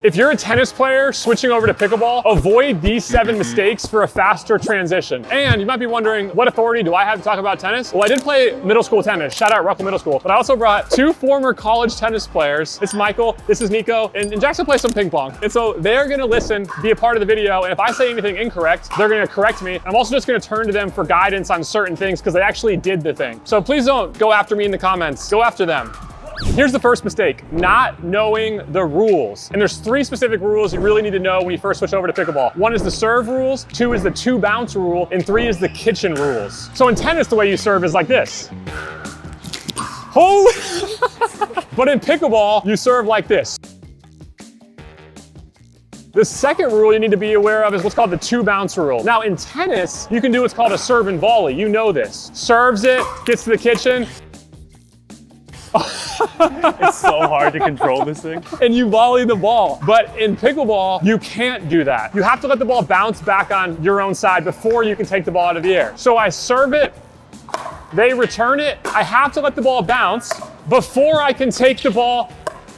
If you're a tennis player switching over to pickleball, avoid these 7 mistakes for a faster transition. And you might be wondering, what authority do I have to talk about tennis? Well, I did play middle school tennis, shout out Ruckle Middle School, but I also brought 2 former college tennis players. This is Michael, this is Nico, and Jackson plays some ping pong. And so they're gonna listen, be a part of the video, and if I say anything incorrect, they're gonna correct me. I'm also just gonna turn to them for guidance on certain things because they actually did the thing. So please don't go after me in the comments, go after them. Here's the first mistake, not knowing the rules. And there's 3 specific rules you really need to know when you first switch over to pickleball. 1 is the serve rules, 2 is the 2 bounce rule, and 3 is the kitchen rules. So in tennis, the way you serve is like this. Holy! But in pickleball, you serve like this. The second rule you need to be aware of is what's called the 2 bounce rule. Now in tennis, you can do what's called a serve and volley. You know this. Serves it, gets to the kitchen. It's so hard to control this thing. And you volley the ball. But in pickleball, you can't do that. You have to let the ball bounce back on your own side before you can take the ball out of the air. So I serve it, they return it. I have to let the ball bounce before I can take the ball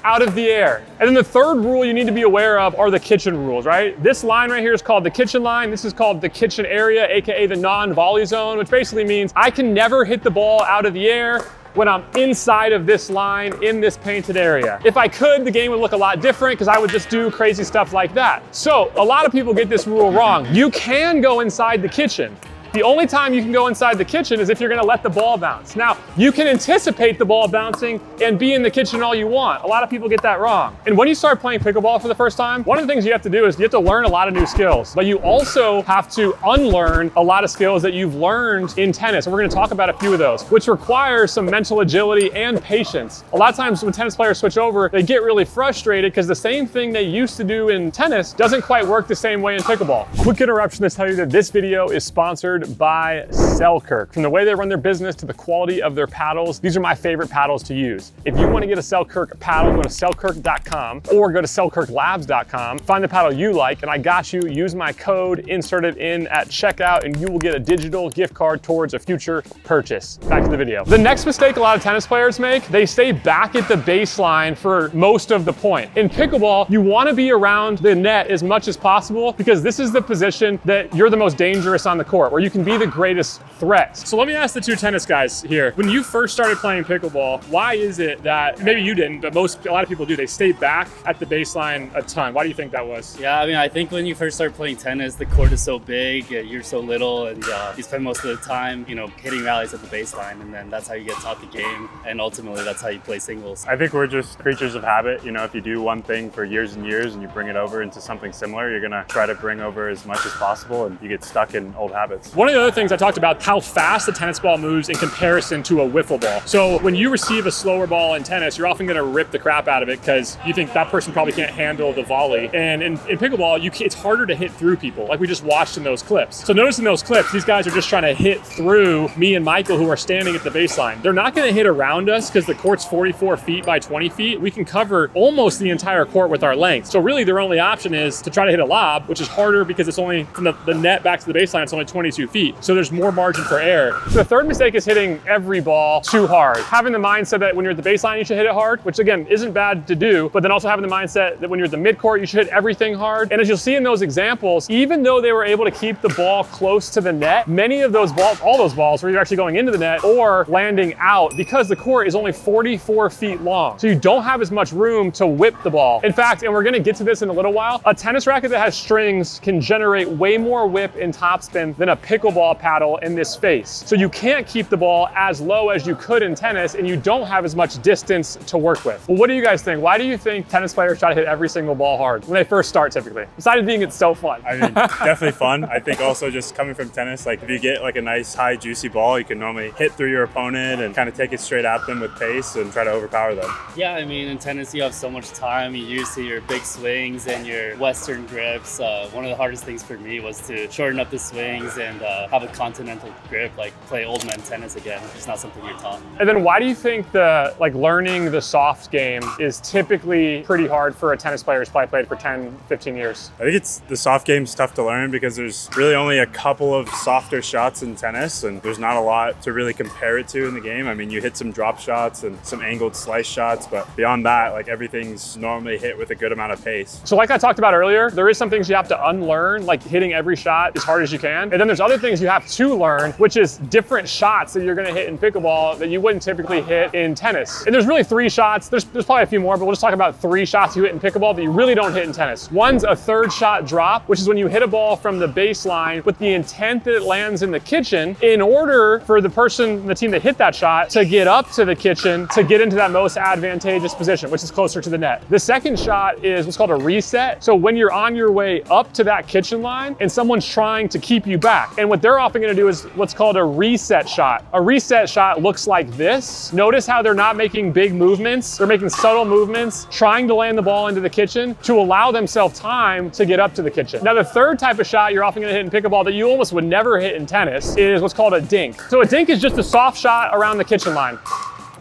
out of the air. And then the third rule you need to be aware of are the kitchen rules, right? This line right here is called the kitchen line. This is called the kitchen area, AKA the non-volley zone, which basically means I can never hit the ball out of the air when I'm inside of this line in this painted area. If I could, the game would look a lot different because I would just do crazy stuff like that. So a lot of people get this rule wrong. You can go inside the kitchen. The only time you can go inside the kitchen is if you're gonna let the ball bounce. Now, you can anticipate the ball bouncing and be in the kitchen all you want. A lot of people get that wrong. And when you start playing pickleball for the first time, one of the things you have to do is you have to learn a lot of new skills, but you also have to unlearn a lot of skills that you've learned in tennis. And we're gonna talk about a few of those, which requires some mental agility and patience. A lot of times when tennis players switch over, they get really frustrated because the same thing they used to do in tennis doesn't quite work the same way in pickleball. Quick interruption to tell you that this video is sponsored by Selkirk. From the way they run their business to the quality of their paddles, these are my favorite paddles to use. If you want to get a Selkirk paddle, go to selkirk.com or go to selkirklabs.com, find the paddle you like, and I got you. Use my code, insert it in at checkout, and you will get a digital gift card towards a future purchase. Back to the video. The next mistake a lot of tennis players make, they stay back at the baseline for most of the point. In pickleball, you want to be around the net as much as possible because this is the position that you're the most dangerous on the court, where you can be the greatest threat. So let me ask the 2 tennis guys here. When you first started playing pickleball, why is it that, maybe you didn't, but a lot of people do, they stay back at the baseline a ton? Why do you think that was? Yeah, I mean, I think when you first start playing tennis, the court is so big, you're so little, and you spend most of the time, hitting rallies at the baseline, and then that's how you get taught the game, and ultimately that's how you play singles. I think we're just creatures of habit. If you do one thing for years and years and you bring it over into something similar, you're gonna try to bring over as much as possible, and you get stuck in old habits. One of the other things I talked about, how fast the tennis ball moves in comparison to a wiffle ball. So when you receive a slower ball in tennis, you're often gonna rip the crap out of it because you think that person probably can't handle the volley. And in pickleball, it's harder to hit through people, like we just watched in those clips. So notice in those clips, these guys are just trying to hit through me and Michael, who are standing at the baseline. They're not gonna hit around us because the court's 44 feet by 20 feet. We can cover almost the entire court with our length. So really their only option is to try to hit a lob, which is harder because it's only from the net back to the baseline, it's only 22 feet. So there's more margin for error. The third mistake is hitting every ball too hard. Having the mindset that when you're at the baseline, you should hit it hard, which again, isn't bad to do, but then also having the mindset that when you're at the midcourt, you should hit everything hard. And as you'll see in those examples, even though they were able to keep the ball close to the net, many of those balls, all those balls, were either actually going into the net or landing out because the court is only 44 feet long. So you don't have as much room to whip the ball. In fact, and we're gonna get to this in a little while, a tennis racket that has strings can generate way more whip and topspin than a pickleball paddle in this space. So you can't keep the ball as low as you could in tennis, and you don't have as much distance to work with. Well, what do you guys think? Why do you think tennis players try to hit every single ball hard when they first start typically? Besides being it's so fun. I mean, definitely fun. I think also just coming from tennis, like if you get like a nice high juicy ball, you can normally hit through your opponent and kind of take it straight at them with pace and try to overpower them. Yeah, I mean, in tennis you have so much time. You're used to your big swings and your Western grips. One of the hardest things for me was to shorten up the swings and have a continental grip, like play old man tennis again. It's not something you're taught. And then why do you think the learning the soft game is typically pretty hard for a tennis player who's probably played for 10, 15 years? I think the soft game's tough to learn because there's really only a couple of softer shots in tennis, and there's not a lot to really compare it to in the game. I mean, you hit some drop shots and some angled slice shots, but beyond that, like everything's normally hit with a good amount of pace. So like I talked about earlier, there is some things you have to unlearn, like hitting every shot as hard as you can. And then there's other things you have to learn, which is different shots that you're gonna hit in pickleball that you wouldn't typically hit in tennis. And there's really 3 shots. There's probably a few more, but we'll just talk about 3 shots you hit in pickleball that you really don't hit in tennis. One's a third shot drop, which is when you hit a ball from the baseline with the intent that it lands in the kitchen in order for the person, the team that hit that shot, to get up to the kitchen to get into that most advantageous position, which is closer to the net. The second shot is what's called a reset. So when you're on your way up to that kitchen line and someone's trying to keep you back. And what they're often gonna do is what's called a reset shot. A reset shot looks like this. Notice how they're not making big movements. They're making subtle movements, trying to land the ball into the kitchen to allow themselves time to get up to the kitchen. Now, the third type of shot you're often gonna hit in pickleball that you almost would never hit in tennis is what's called a dink. So a dink is just a soft shot around the kitchen line.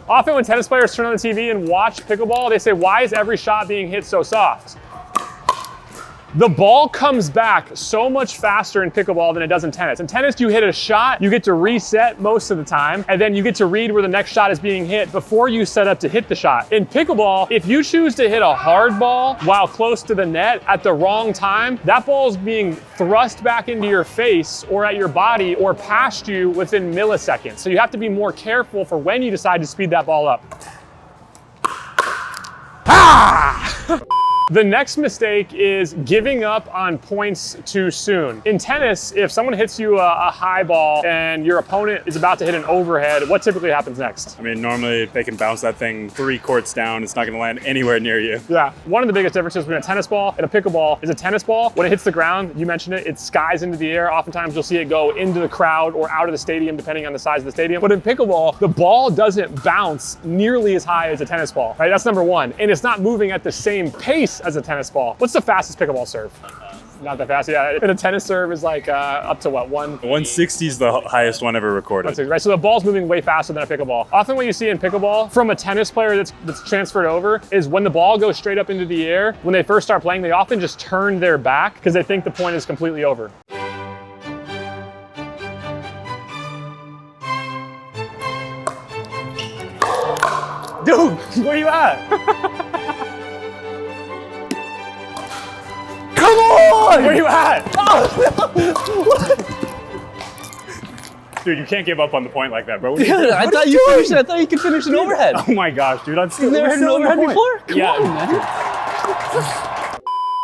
Often when tennis players turn on the TV and watch pickleball, they say, why is every shot being hit so soft? The ball comes back so much faster in pickleball than it does in tennis. In tennis, you hit a shot, you get to reset most of the time, and then you get to read where the next shot is being hit before you set up to hit the shot. In pickleball, if you choose to hit a hard ball while close to the net at the wrong time, that ball is being thrust back into your face or at your body or past you within milliseconds. So you have to be more careful for when you decide to speed that ball up. Ah! The next mistake is giving up on points too soon. In tennis, if someone hits you a high ball and your opponent is about to hit an overhead, what typically happens next? I mean, normally they can bounce that thing 3 courts down. It's not gonna land anywhere near you. Yeah, one of the biggest differences between a tennis ball and a pickleball is a tennis ball, when it hits the ground, you mentioned it, it skies into the air. Oftentimes you'll see it go into the crowd or out of the stadium, depending on the size of the stadium. But in pickleball, the ball doesn't bounce nearly as high as a tennis ball, right? That's number one. And it's not moving at the same pace as a tennis ball. What's the fastest pickleball serve? Not that fast, yeah. And a tennis serve is like up to what, 160 is the highest one ever recorded. Right, so the ball's moving way faster than a pickleball. Often what you see in pickleball from a tennis player that's transferred over is when the ball goes straight up into the air, when they first start playing, they often just turn their back because they think the point is completely over. Dude, where you at? Come on! Where you at? Dude, you can't give up on the point like that, bro. Dude, I thought you finished it. I thought you could finish an overhead. Oh my gosh, dude. You've never had an overhead before? Come on, man.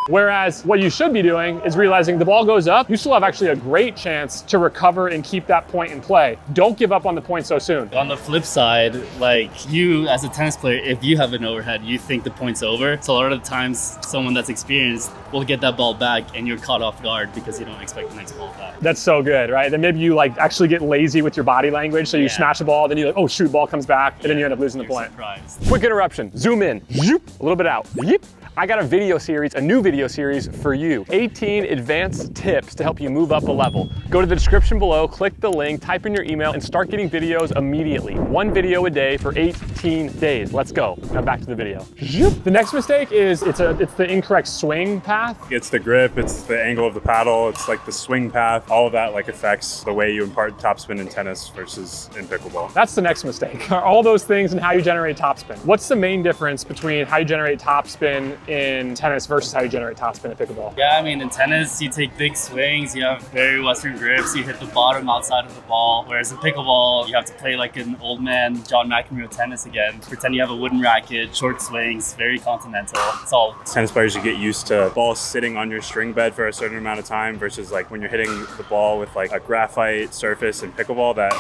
Whereas what you should be doing is realizing the ball goes up, you still have actually a great chance to recover and keep that point in play. Don't give up on the point so soon. On the flip side, like you as a tennis player, if you have an overhead, you think the point's over. So a lot of the times someone that's experienced will get that ball back and you're caught off guard because you don't expect the next ball back. That's so good, right? Then maybe you like actually get lazy with your body language. So you smash the ball, then you're like, oh shoot, ball comes back, and then you end up losing the point. Surprised. Quick interruption, zoom in, a little bit out. I got a video series, a new video series for you. 18 advanced tips to help you move up a level. Go to the description below, click the link, type in your email, and start getting videos immediately. 1 video a day for 18 days. Let's go. Now back to the video. The next mistake is it's the incorrect swing path. It's the grip, it's the angle of the paddle, it's like the swing path. All of that like affects the way you impart topspin in tennis versus in pickleball. That's the next mistake. All those things and how you generate topspin. What's the main difference between how you generate topspin in tennis versus how you generate topspin at pickleball? Yeah, I mean, in tennis, you take big swings, you have very Western grips, you hit the bottom outside of the ball. Whereas in pickleball, you have to play like an old man John McEnroe tennis again. Pretend you have a wooden racket, short swings, very continental. It's all. Tennis players, you get used to ball sitting on your string bed for a certain amount of time versus like when you're hitting the ball with like a graphite surface in pickleball, that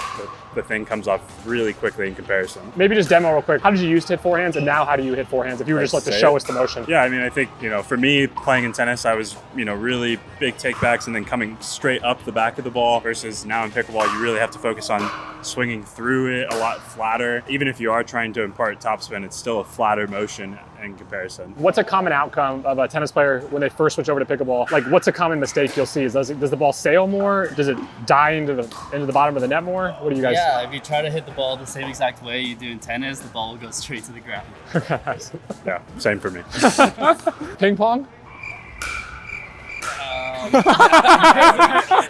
the thing comes off really quickly in comparison. Maybe just demo real quick. How did you used to hit forehands, and now how do you hit forehands? If you were just like to show us the motion. Yeah, I mean, I think, for me playing in tennis, I was, really big takebacks and then coming straight up the back of the ball versus now in pickleball, you really have to focus on swinging through it a lot flatter. Even if you are trying trying to impart topspin, it's still a flatter motion in comparison. What's a common outcome of a tennis player when they first switch over to pickleball? Like, what's a common mistake you'll see? Does the ball sail more? Does it die into the bottom of the net more? What do you guys? Yeah, if you try to hit the ball the same exact way you do in tennis, the ball will go straight to the ground. Yeah, same for me. Ping pong?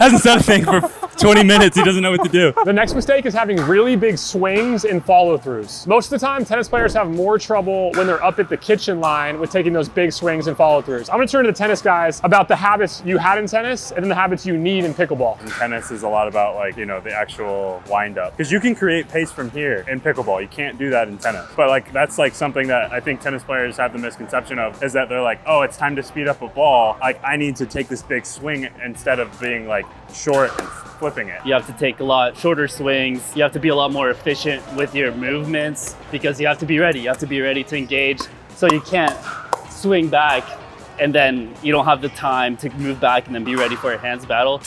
Hasn't said a thing for 20 minutes. He doesn't know what to do. The next mistake is having really big swings and follow-throughs. Most of the time, tennis players have more trouble when they're up at the kitchen line with taking those big swings and follow-throughs. I'm gonna turn to the tennis guys about the habits you had in tennis and then the habits you need in pickleball. And tennis is a lot about like, you know, the actual wind-up. Because you can create pace from here in pickleball. You can't do that in tennis. But like, that's like something that I think tennis players have the misconception of, is that they're like, oh, it's time to speed up a ball. Like, I need to take this big swing instead of being like short and flipping it. You have to take a lot shorter swings. You have to be a lot more efficient with your movements because you have to be ready. You have to be ready to engage. So you can't swing back and then you don't have the time to move back and then be ready for a hands battle.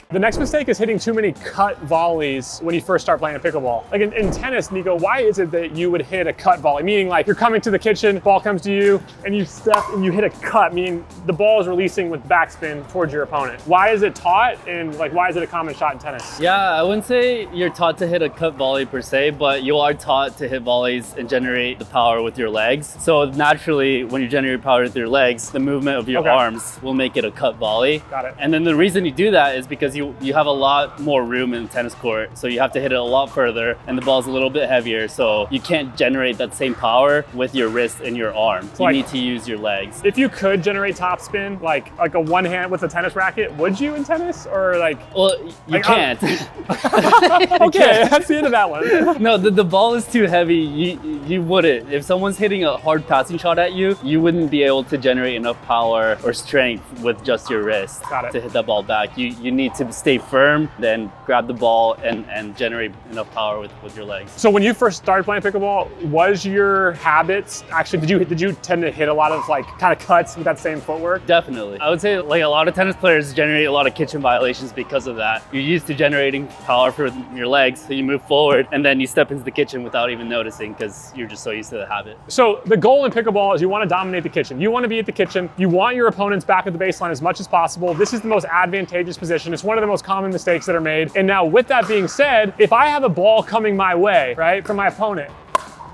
The next mistake is hitting too many cut volleys when you first start playing pickleball. Like in tennis, Nico, why is it that you would hit a cut volley? Meaning like you're coming to the kitchen, ball comes to you, and you step and you hit a cut, meaning the ball is releasing with backspin towards your opponent. Why is it taught, and like why is it a common shot in tennis? Yeah, I wouldn't say you're taught to hit a cut volley per se, but you are taught to hit volleys and generate the power with your legs. So naturally, when you generate power with your legs, the movement of your arms will make it a cut volley. Got it. And then the reason you do that is because you have a lot more room in the tennis court, so you have to hit it a lot further, and the ball's a little bit heavier, so you can't generate that same power with your wrist and your arm. You need to use your legs. If you could generate topspin, like a one hand with a tennis racket, would you in tennis, or like? Well, you can't. Okay, that's the end of that one. No, the ball is too heavy. You wouldn't. If someone's hitting a hard passing shot at you, you wouldn't be able to generate enough power or strength with just your wrist to hit that ball back. You need to stay firm, then grab the ball and generate enough power with your legs. So when you first started playing pickleball, was your habits actually, did you tend to hit a lot of like kind of cuts with that same footwork? Definitely. I would say like a lot of tennis players generate a lot of kitchen violations because of that. You're used to generating power for your legs, so you move forward and then you step into the kitchen without even noticing because you're just so used to the habit. So the goal in pickleball is you want to dominate the kitchen. You want to be at the kitchen. You want your opponents back at the baseline as much as possible. This is the most advantageous position. It's one of the most common mistakes that are made. And now with that being said, if I have a ball coming my way, right, from my opponent,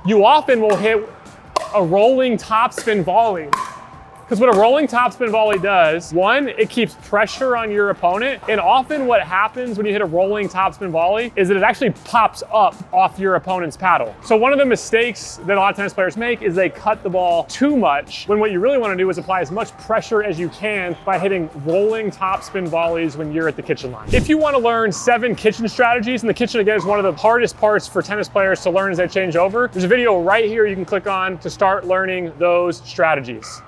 you often will hit a rolling topspin volley. Because what a rolling topspin volley does, one, it keeps pressure on your opponent. And often what happens when you hit a rolling topspin volley is that it actually pops up off your opponent's paddle. So one of the mistakes that a lot of tennis players make is they cut the ball too much, when what you really want to do is apply as much pressure as you can by hitting rolling topspin volleys when you're at the kitchen line. If you want to learn 7 kitchen strategies, and the kitchen again is one of the hardest parts for tennis players to learn as they change over, there's a video right here you can click on to start learning those strategies.